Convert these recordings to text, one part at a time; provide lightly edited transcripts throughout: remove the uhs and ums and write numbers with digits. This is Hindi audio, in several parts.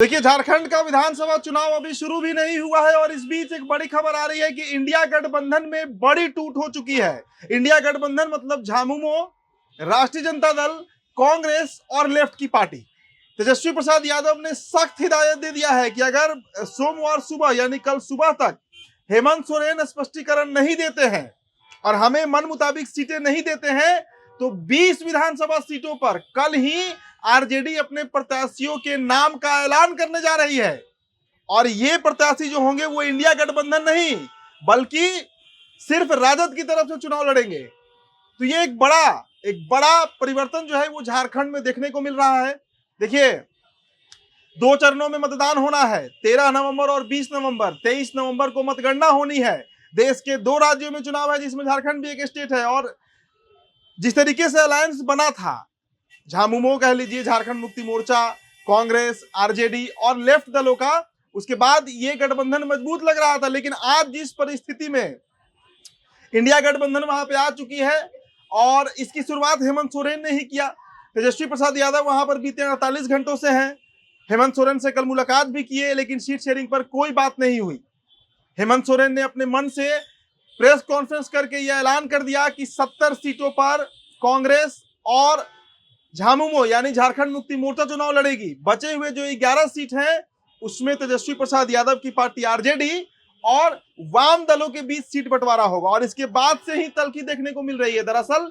देखिए, झारखंड का विधानसभा चुनाव अभी शुरू भी नहीं हुआ है और इस बीच एक बड़ी खबर आ रही है कि इंडिया गठबंधन में बड़ी टूट हो चुकी है। इंडिया गठबंधन मतलब झामुमो, राष्ट्रीय जनता दल, कांग्रेस और लेफ्ट की पार्टी। तेजस्वी प्रसाद यादव ने सख्त हिदायत दे दिया है कि अगर सोमवार सुबह यानी कल सुबह तक हेमंत सोरेन स्पष्टीकरण नहीं देते हैं और हमें मन मुताबिक सीटें नहीं देते हैं तो 20 विधानसभा सीटों पर कल ही आरजेडी अपने प्रत्याशियों के नाम का ऐलान करने जा रही है। और ये प्रत्याशी जो होंगे वो इंडिया गठबंधन नहीं बल्कि सिर्फ राजद की तरफ से चुनाव लड़ेंगे। तो ये एक बड़ा परिवर्तन जो है वो झारखंड में देखने को मिल रहा है। देखिए, 2 चरणों में मतदान होना है, 13 नवंबर और 20 नवंबर। 23 नवंबर को मतगणना होनी है। देश के 2 राज्यों में चुनाव है जिसमें झारखंड भी एक स्टेट है। और जिस तरीके से अलायंस बना था, झामुमो कह लीजिए, झारखंड मुक्ति मोर्चा, कांग्रेस, आरजेडी और लेफ्ट दलों का, उसके बाद ये गठबंधन मजबूत लग रहा था। लेकिन आज जिस परिस्थिति में इंडिया गठबंधन वहां पे आ चुकी है और इसकी शुरुआत हेमंत सोरेन ने ही किया। तेजस्वी प्रसाद यादव वहां पर बीते 48 घंटों से हैं। हेमंत सोरेन से कल मुलाकात भी किए लेकिन सीट शेयरिंग पर कोई बात नहीं हुई। हेमंत सोरेन ने अपने मन से प्रेस कॉन्फ्रेंस करके यह ऐलान कर दिया कि 70 सीटों पर कांग्रेस और झामुमो यानी झारखंड मुक्ति मोर्चा चुनाव लड़ेगी। बचे हुए जो 11 सीट हैं उसमें तेजस्वी प्रसाद यादव की पार्टी आरजेडी और वाम दलों के बीच सीट बंटवारा होगा। और इसके बाद से ही तल्खी देखने को मिल रही है। दरअसल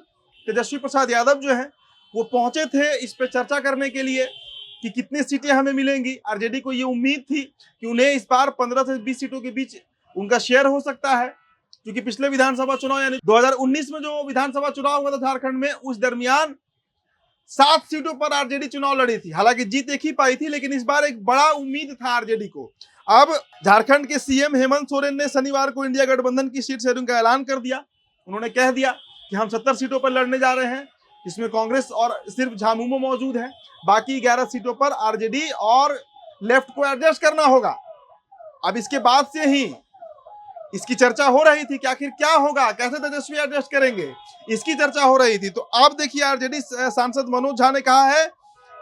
तेजस्वी प्रसाद यादव जो है वो पहुंचे थे इस पे चर्चा करने के लिए कि कितनी सीटें हमें मिलेंगी। आरजेडी को ये उम्मीद थी कि उन्हें इस बार 15 से 20 सीटों के बीच उनका शेयर हो सकता है, क्योंकि पिछले विधानसभा चुनाव यानी 2019 में जो विधानसभा चुनाव हुआ था झारखंड में, उस दरमियान 7 सीटों पर आरजेडी चुनाव लड़ी थी। हालांकि जीत एक ही पाई थी, लेकिन इस बार एक बड़ा उम्मीद था आरजेडी को। अब झारखंड के सीएम हेमंत सोरेन ने शनिवार को इंडिया गठबंधन की सीट शेयरिंग का ऐलान कर दिया। उन्होंने कह दिया कि हम 70 सीटों पर लड़ने जा रहे हैं, इसमें कांग्रेस और सिर्फ झामुमो मौजूद है। बाकी 11 सीटों पर आरजेडी और लेफ्ट को एडजस्ट करना होगा। अब इसके बाद से ही इसकी चर्चा हो रही थी कि आखिर क्या होगा, कैसे तेजस्वी एडजस्ट करेंगे, इसकी चर्चा हो रही थी। तो अब देखिए, आरजेडी सांसद मनोज झा ने कहा है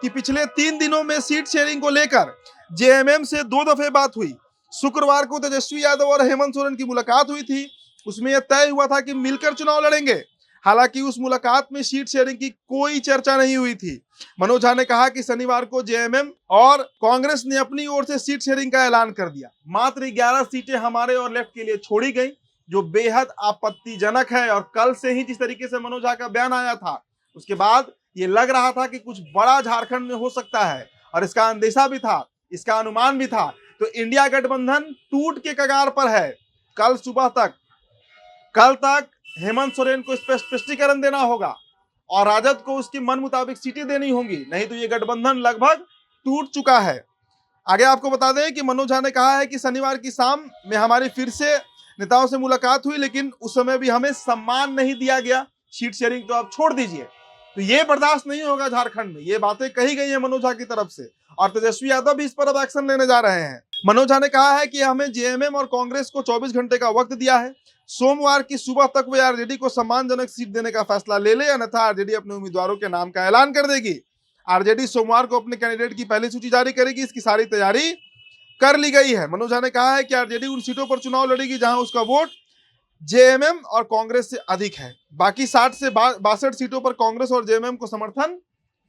कि पिछले 3 दिनों में सीट शेयरिंग को लेकर जेएमएम से 2 दफे बात हुई। शुक्रवार को तेजस्वी यादव और हेमंत सोरेन की मुलाकात हुई थी। उसमें यह तय हुआ था कि मिलकर चुनाव लड़ेंगे। हालांकि उस मुलाकात में सीट शेयरिंग की कोई चर्चा नहीं हुई थी। मनोज झा ने कहा कि शनिवार को जेएमएम और कांग्रेस ने अपनी ओर से सीट शेयरिंग का ऐलान कर दिया। मात्र 11 सीटें हमारे और लेफ्ट के लिए छोड़ी गई, जो बेहद आपत्तिजनक है। और कल से ही जिस तरीके से मनोज झा का बयान आया था, उसके बाद ये लग रहा था कि कुछ बड़ा झारखंड में हो सकता है और इसका अंदेशा भी था, इसका अनुमान भी था। तो इंडिया गठबंधन टूट के कगार पर है। कल तक हेमंत सोरेन को स्पष्टीकरण देना होगा और राजद को उसकी मन मुताबिक सीटें देनी होंगी, नहीं तो ये गठबंधन लगभग टूट चुका है। आगे आपको बता दें कि मनोज झा ने कहा है कि शनिवार की शाम में हमारी फिर से नेताओं से मुलाकात हुई, लेकिन उस समय भी हमें सम्मान नहीं दिया गया। सीट शेयरिंग तो आप छोड़ दीजिए। तो ये बर्दाश्त नहीं होगा झारखंड में। ये बातें कही गई है मनोज झा की तरफ से और तेजस्वी यादव भी इस पर अब एक्शन लेने जा रहे हैं। मनोज झा ने कहा है कि हमें जेएमएम और कांग्रेस को 24 घंटे का वक्त दिया है। सोमवार की सुबह तक वे आरजेडी को सम्मानजनक सीट देने का फैसला ले ले, अन्यथा आरजेडी अपने उम्मीदवारों के नाम का ऐलान कर देगी। आरजेडी सोमवार को अपने कैंडिडेट की पहली सूची जारी करेगी। इसकी सारी तैयारी कर ली गई है। मनोज झा ने कहा है कि आरजेडी उन सीटों पर चुनाव लड़ेगी जहां उसका वोट जेएमएम और कांग्रेस से अधिक है। बाकी 60 से 62 सीटों पर कांग्रेस और जेएमएम को समर्थन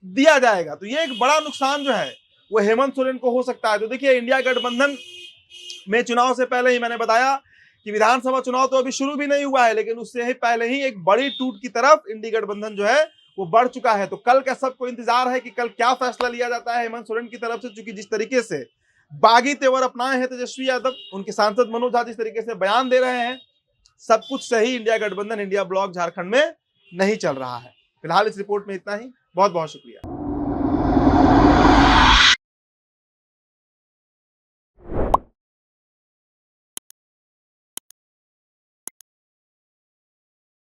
दिया जाएगा। तो ये एक बड़ा नुकसान जो है वो हेमंत सोरेन को हो सकता है। तो देखिए, इंडिया गठबंधन में चुनाव से पहले ही मैंने बताया कि विधानसभा चुनाव तो अभी शुरू भी नहीं हुआ है, लेकिन उससे ही पहले ही एक बड़ी टूट की तरफ इंडिया गठबंधन जो है वो बढ़ चुका है। तो कल का सबको इंतजार है कि कल क्या फैसला लिया जाता है हेमंत सोरेन की तरफ से, क्योंकि जिस तरीके से बागी तेवर अपनाए हैं तेजस्वी यादव, उनके सांसद मनोज झा जिस तरीके से बयान दे रहे हैं, सब कुछ सही इंडिया गठबंधन इंडिया ब्लॉक झारखंड में नहीं चल रहा है। फिलहाल इस रिपोर्ट में इतना ही। बहुत बहुत शुक्रिया।